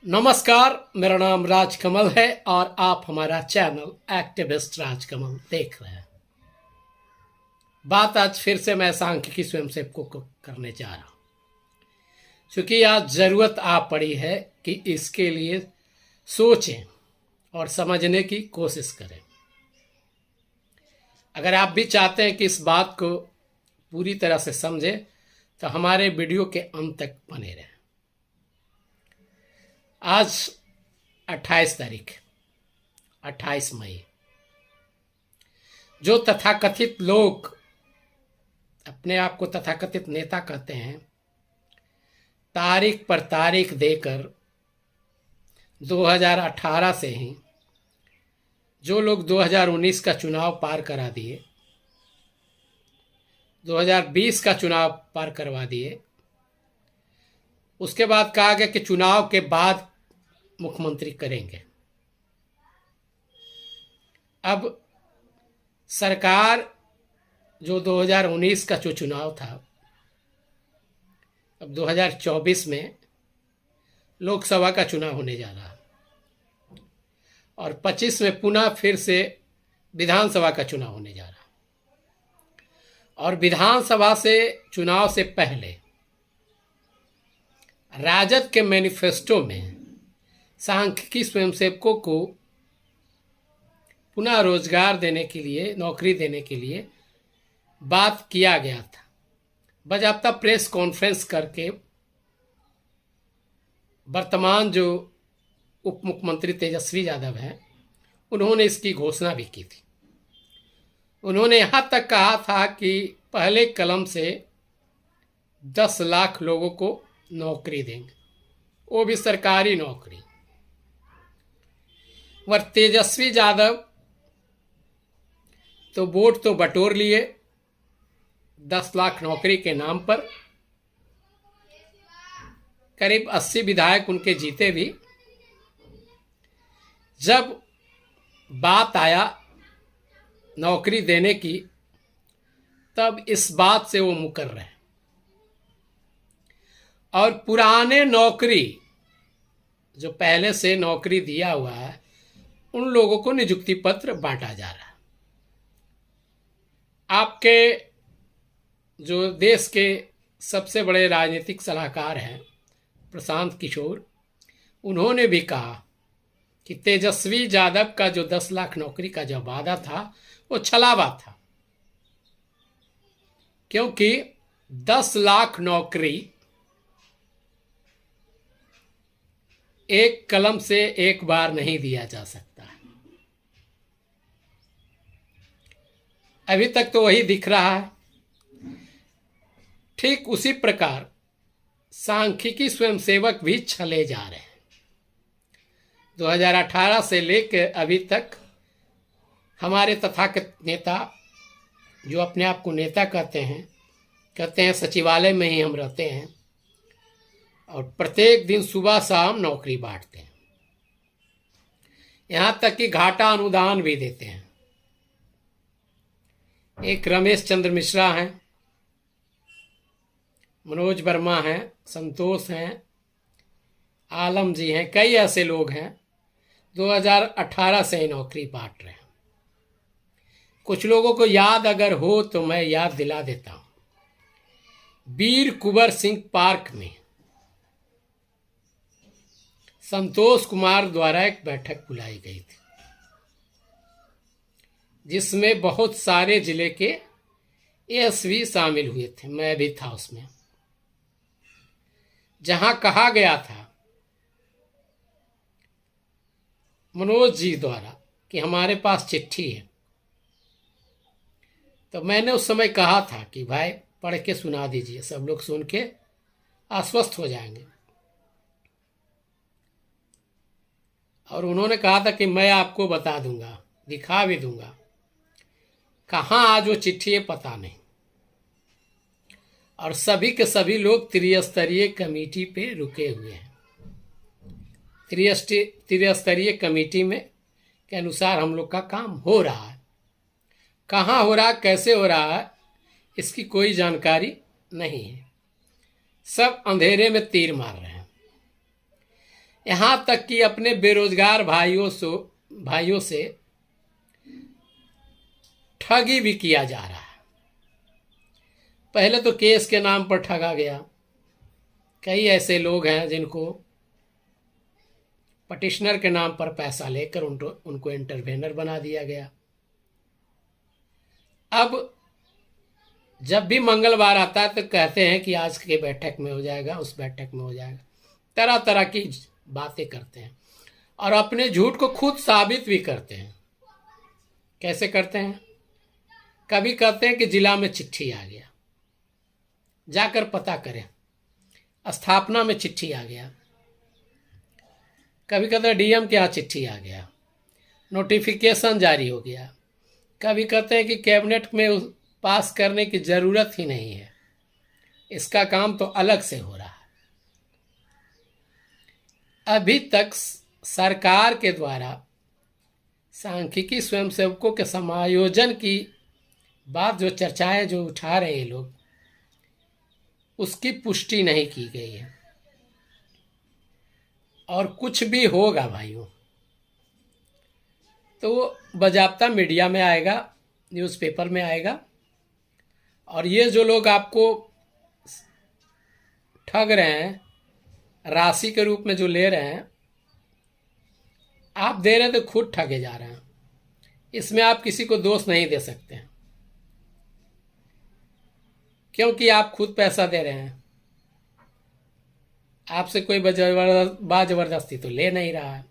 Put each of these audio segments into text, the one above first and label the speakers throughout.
Speaker 1: नमस्कार, मेरा नाम राजकमल है और आप हमारा चैनल एक्टिविस्ट राजकमल देख रहे हैं। बात आज फिर से मैं सांख्यिकी स्वयंसेवकों को करने जा रहा हूं, क्योंकि आज ज़रूरत आ पड़ी है कि इसके लिए सोचें और समझने की कोशिश करें। अगर आप भी चाहते हैं कि इस बात को पूरी तरह से समझें तो हमारे वीडियो के अंत तक बने रहें। आज 28 तारीख 28 मई, जो तथाकथित लोग अपने आप को तथाकथित नेता कहते हैं, तारीख पर तारीख देकर 2018 से ही जो लोग 2019 का चुनाव पार करा दिए, 2020 का चुनाव पार करवा दिए, उसके बाद कहा गया कि चुनाव के बाद मुख्यमंत्री करेंगे। अब सरकार जो 2019 का जो चुनाव था, अब 2024 में लोकसभा का चुनाव होने जा रहा और 25 में पुनः फिर से विधानसभा का चुनाव होने जा रहा। और विधानसभा से चुनाव से पहले राजद के मैनिफेस्टो में सांख्यिकी स्वयंसेवकों को पुनः रोजगार देने के लिए, नौकरी देने के लिए बात किया गया था। बाकायदा प्रेस कॉन्फ्रेंस करके वर्तमान जो उप मुख्यमंत्री तेजस्वी यादव हैं, उन्होंने इसकी घोषणा भी की थी। उन्होंने यहाँ तक कहा था कि पहले कलम से 10 लाख लोगों को नौकरी देंगे, वो भी सरकारी नौकरी। और तेजस्वी यादव तो वोट तो बटोर लिए 10 लाख नौकरी के नाम पर, करीब 80 विधायक उनके जीते भी। जब बात आया नौकरी देने की, तब इस बात से वो मुकर रहे और पुराने नौकरी जो पहले से नौकरी दिया हुआ है, उन लोगों को नियुक्ति पत्र बांटा जा रहा है। आपके जो देश के सबसे बड़े राजनीतिक सलाहकार हैं प्रशांत किशोर, उन्होंने भी कहा कि तेजस्वी यादव का जो 10 लाख नौकरी का जो वादा था वो छलावा था, क्योंकि 10 लाख नौकरी एक कलम से एक बार नहीं दिया जा सकता है। अभी तक तो वही दिख रहा है। ठीक उसी प्रकार सांख्यिकी स्वयंसेवक भी छले जा रहे हैं। 2018 से लेकर अभी तक हमारे तथाकथित नेता, जो अपने आप को नेता कहते हैं सचिवालय में ही हम रहते हैं और प्रत्येक दिन सुबह शाम नौकरी बांटते हैं। यहाँ तक कि घाटा अनुदान भी देते हैं। एक रमेश चंद्र मिश्रा हैं, मनोज वर्मा हैं, संतोष हैं, आलम जी हैं, कई ऐसे लोग हैं 2018 से ही नौकरी बांट रहे हैं। कुछ लोगों को याद अगर हो तो मैं याद दिला देता हूँ। वीर कुंवर सिंह पार्क में संतोष कुमार द्वारा एक बैठक बुलाई गई थी, जिसमें बहुत सारे जिले के एसपी शामिल हुए थे, मैं भी था उसमें। जहां कहा गया था मनोज जी द्वारा कि हमारे पास चिट्ठी है, तो मैंने उस समय कहा था कि भाई पढ़ के सुना दीजिए, सब लोग सुन के आश्वस्त हो जाएंगे। और उन्होंने कहा था कि मैं आपको बता दूंगा, दिखा भी दूंगा। कहाँ आज वो चिट्ठी है पता नहीं। और सभी के सभी लोग त्रिस्तरीय कमेटी पे रुके हुए हैं। त्रिस्तरीय कमेटी में के अनुसार हम लोग का काम हो रहा है। कहाँ हो रहा है, कैसे हो रहा है, इसकी कोई जानकारी नहीं है। सब अंधेरे में तीर मार रहे हैं। यहां तक कि अपने बेरोजगार भाइयों से ठगी भी किया जा रहा है। पहले तो केस के नाम पर ठगा गया। कई ऐसे लोग हैं जिनको पटिशनर के नाम पर पैसा लेकर उनको इंटरवेनर बना दिया गया। अब जब भी मंगलवार आता है तो कहते हैं कि आज के बैठक में हो जाएगा, उस बैठक में हो जाएगा, तरह तरह की बातें करते हैं और अपने झूठ को खुद साबित भी करते हैं। कैसे करते हैं? कभी कहते हैं कि जिला में चिट्ठी आ गया, जाकर पता करें, स्थापना में चिट्ठी आ गया। कभी कहते हैं डीएम के यहाँ चिट्ठी आ गया, नोटिफिकेशन जारी हो गया। कभी कहते हैं कि कैबिनेट में पास करने की जरूरत ही नहीं है, इसका काम तो अलग से हो रहा है। अभी तक सरकार के द्वारा सांख्यिकी स्वयंसेवकों के समायोजन की बात, जो चर्चाएं जो उठा रहे हैं लोग, उसकी पुष्टि नहीं की गई है। और कुछ भी होगा भाइयों तो वो बाज़ाब्ता मीडिया में आएगा, न्यूज़पेपर में आएगा। और ये जो लोग आपको ठग रहे हैं, राशि के रूप में जो ले रहे हैं, आप दे रहे हैं तो खुद ठगे जा रहे हैं। इसमें आप किसी को दोष नहीं दे सकते हैं, क्योंकि आप खुद पैसा दे रहे हैं। आपसे कोई जबरदस्ती तो ले नहीं रहा है।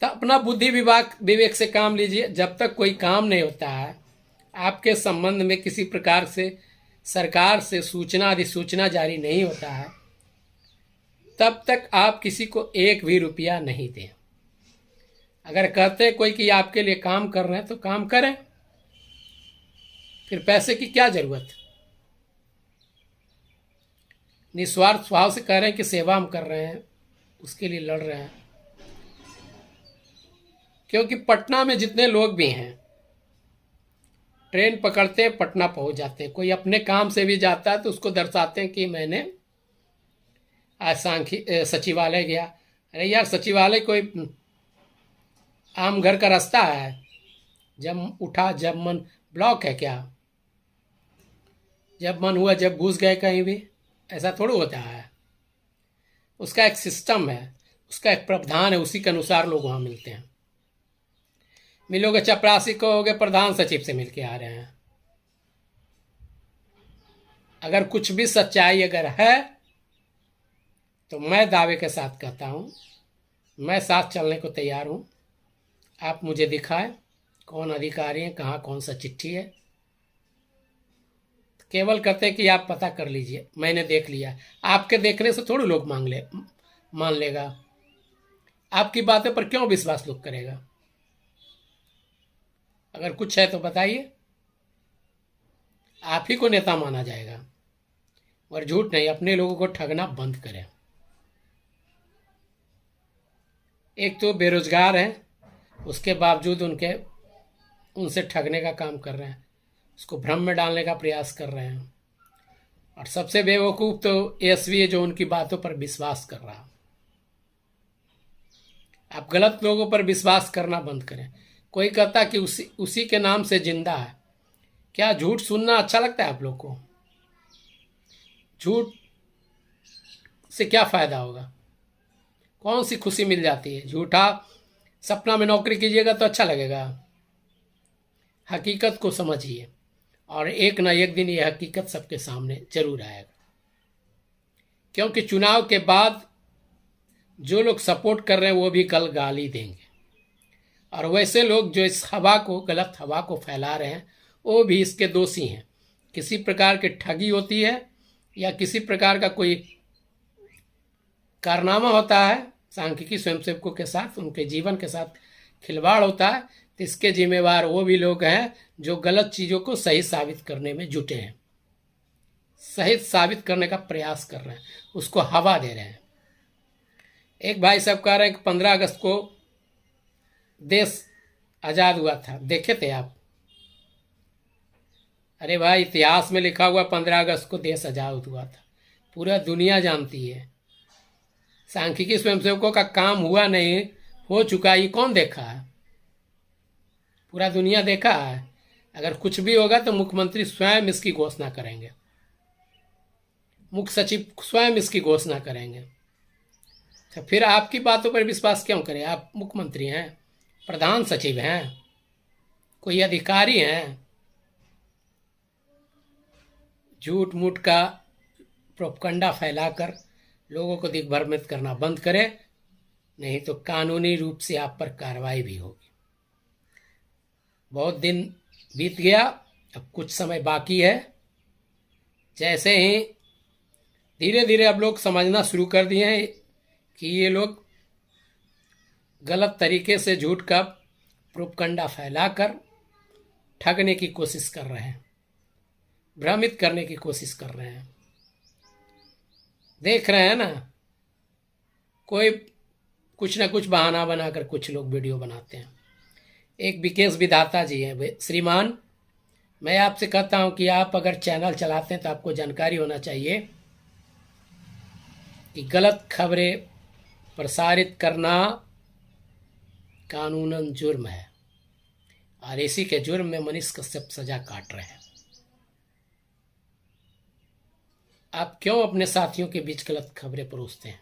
Speaker 1: तो अपना बुद्धि विवेक से काम लीजिए। जब तक कोई काम नहीं होता है, आपके संबंध में किसी प्रकार से सरकार से सूचना अधिसूचना जारी नहीं होता है, तब तक आप किसी को एक भी रुपया नहीं दें। अगर कहते हैं कोई कि आपके लिए काम कर रहे हैं तो काम करें, फिर पैसे की क्या जरूरत है? निस्वार्थ भाव से कह रहे हैं कि सेवा हम कर रहे हैं, उसके लिए लड़ रहे हैं। क्योंकि पटना में जितने लोग भी हैं, ट्रेन पकड़ते हैं, पटना पहुंच जाते हैं। कोई अपने काम से भी जाता है तो उसको दर्शाते हैं कि मैंने आज सचिवालय गया। अरे यार, सचिवालय कोई आम घर का रास्ता है? जब उठा जब मन ब्लॉक है क्या? जब मन हुआ जब घुस गए कहीं भी, ऐसा थोड़ा होता है। उसका एक सिस्टम है, उसका एक प्रावधान है, उसी के अनुसार लोग वहाँ मिलते हैं। मिलोगे चपरासी को, होगे प्रधान सचिव से मिलके आ रहे हैं। अगर कुछ भी सच्चाई अगर है तो मैं दावे के साथ कहता हूँ, मैं साथ चलने को तैयार हूँ। आप मुझे दिखाएं कौन अधिकारी है, कहाँ कौन सा चिट्ठी है। केवल कहते हैं कि आप पता कर लीजिए, मैंने देख लिया। आपके देखने से थोड़ी लोग मान लेगा। आपकी बातें पर क्यों विश्वास लोग करेगा? अगर कुछ है तो बताइए, आप ही को नेता माना जाएगा। और झूठ नहीं, अपने लोगों को ठगना बंद करें। एक तो बेरोजगार हैं, उसके बावजूद उनसे ठगने का काम कर रहे हैं, उसको भ्रम में डालने का प्रयास कर रहे हैं। और सबसे बेवकूफ़ तो एसवी है, जो उनकी बातों पर विश्वास कर रहा। आप गलत लोगों पर विश्वास करना बंद करें। कोई कहता कि उसी के नाम से जिंदा है। क्या झूठ सुनना अच्छा लगता है आप लोग को? झूठ से क्या फायदा होगा? कौन सी खुशी मिल जाती है? झूठा सपना में नौकरी कीजिएगा तो अच्छा लगेगा। हकीकत को समझिए, और एक ना एक दिन ये हकीकत सबके सामने जरूर आएगा। क्योंकि चुनाव के बाद जो लोग सपोर्ट कर रहे हैं वो भी कल गाली देंगे, और वैसे लोग जो इस गलत हवा को फैला रहे हैं वो भी इसके दोषी हैं। किसी प्रकार की ठगी होती है या किसी प्रकार का कोई कारनामा होता है सांख्यिकी स्वयंसेवकों के साथ, उनके जीवन के साथ खिलवाड़ होता है, तो इसके जिम्मेवार वो भी लोग हैं जो गलत चीज़ों को सही साबित करने में जुटे हैं, सही साबित करने का प्रयास कर रहे हैं, उसको हवा दे रहे हैं। एक भाई साहब कह रहे हैं कि 15 अगस्त को देश आज़ाद हुआ था, देखे थे आप? अरे भाई, इतिहास में लिखा हुआ 15 अगस्त को देश आज़ाद हुआ था, पूरा दुनिया जानती है। सांख्यिकी स्वयंसेवकों का काम हुआ नहीं, हो चुका, ये कौन देखा है? पूरा दुनिया देखा है। अगर कुछ भी होगा तो मुख्यमंत्री स्वयं इसकी घोषणा करेंगे, मुख्य सचिव स्वयं इसकी घोषणा करेंगे। तो फिर आपकी बातों पर विश्वास क्यों करें? आप मुख्यमंत्री हैं, प्रधान सचिव हैं, कोई अधिकारी हैं? झूठ मूठ का प्रोपगंडा फैलाकर लोगों को दिग्भ्रमित करना बंद करें, नहीं तो कानूनी रूप से आप पर कार्रवाई भी होगी। बहुत दिन बीत गया, अब कुछ समय बाकी है। जैसे ही धीरे धीरे अब लोग समझना शुरू कर दिए हैं कि ये लोग गलत तरीके से झूठ का प्रोपगंडा फैलाकर ठगने की कोशिश कर रहे हैं, भ्रमित करने की कोशिश कर रहे हैं। देख रहे हैं ना, कोई कुछ ना कुछ बहाना बनाकर कुछ लोग वीडियो बनाते हैं। एक विकेश विधाता जी हैं। श्रीमान, मैं आपसे कहता हूं कि आप अगर चैनल चलाते हैं तो आपको जानकारी होना चाहिए कि गलत खबरें प्रसारित करना कानूनन जुर्म है, और इसी के जुर्म में मनीष कश्यप सजा काट रहे हैं। आप क्यों अपने साथियों के बीच गलत खबरें परोसते हैं?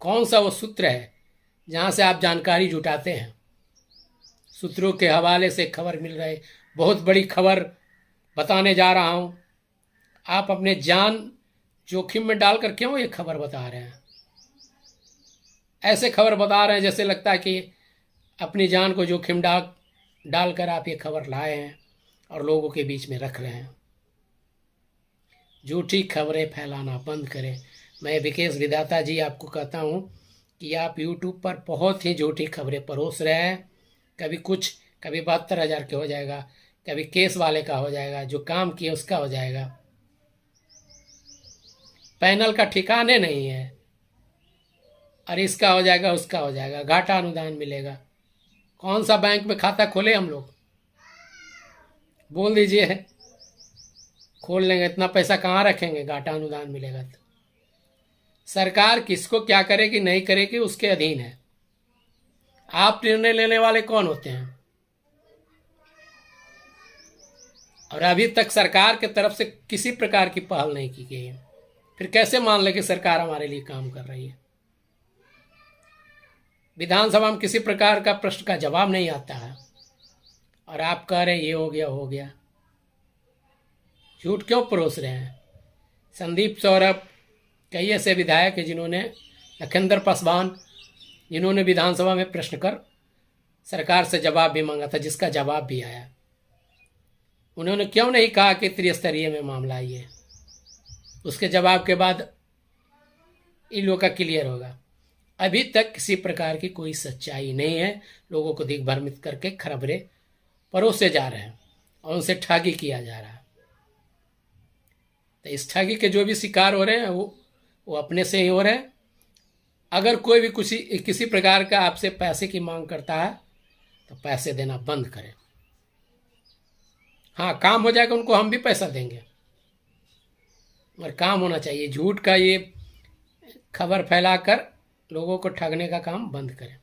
Speaker 1: कौन सा वो सूत्र है जहां से आप जानकारी जुटाते हैं? सूत्रों के हवाले से खबर मिल रही, बहुत बड़ी खबर बताने जा रहा हूं। आप अपने जान जोखिम में डालकर क्यों ये खबर बता रहे हैं? ऐसे खबर बता रहे हैं जैसे लगता है कि अपनी जान को जोखिम डालकर आप ये खबर लाए हैं और लोगों के बीच में रख रहे हैं। झूठी खबरें फैलाना बंद करें। मैं विकेश विधाता जी आपको कहता हूं कि आप YouTube पर बहुत ही झूठी खबरें परोस रहे हैं। कभी कुछ, कभी 72,000 के हो जाएगा, कभी केस वाले का हो जाएगा, जो काम किए उसका हो जाएगा। पैनल का ठिकाने नहीं है, और इसका हो जाएगा, उसका हो जाएगा, घाटा अनुदान मिलेगा। कौन सा बैंक में खाता खोले हम लोग? बोल दीजिए, खोल लेंगे। इतना पैसा कहाँ रखेंगे? घाटा अनुदान मिलेगा तो। सरकार किसको क्या करेगी नहीं करेगी उसके अधीन है। आप निर्णय लेने वाले कौन होते हैं? और अभी तक सरकार के तरफ से किसी प्रकार की पहल नहीं की गई है, फिर कैसे मान ले कि सरकार हमारे लिए काम कर रही है? विधानसभा में किसी प्रकार का प्रश्न का जवाब नहीं आता है, और आप कह रहे ये हो गया, हो गया। झूठ क्यों परोस रहे हैं? संदीप सौरभ, कई ऐसे विधायक हैं जिन्होंने, लखिंदर पासवान, जिन्होंने विधानसभा में प्रश्न कर सरकार से जवाब भी मांगा था, जिसका जवाब भी आया। उन्होंने क्यों नहीं कहा कि त्रिस्तरीय में मामला आइए? उसके जवाब के बाद इन लोगों का क्लियर होगा। अभी तक किसी प्रकार की कोई सच्चाई नहीं है। लोगों को दिग्भ्रमित करके खबरें परोसे जा रहे हैं और उनसे ठगी किया जा रहा है। तो इस ठगी के जो भी शिकार हो रहे हैं वो अपने से ही हो रहे हैं। अगर कोई भी किसी प्रकार का आपसे पैसे की मांग करता है तो पैसे देना बंद करें। हाँ, काम हो जाएगा, उनको हम भी पैसा देंगे, और काम होना चाहिए। झूठ का ये खबर फैलाकर लोगों को ठगने का काम बंद करें।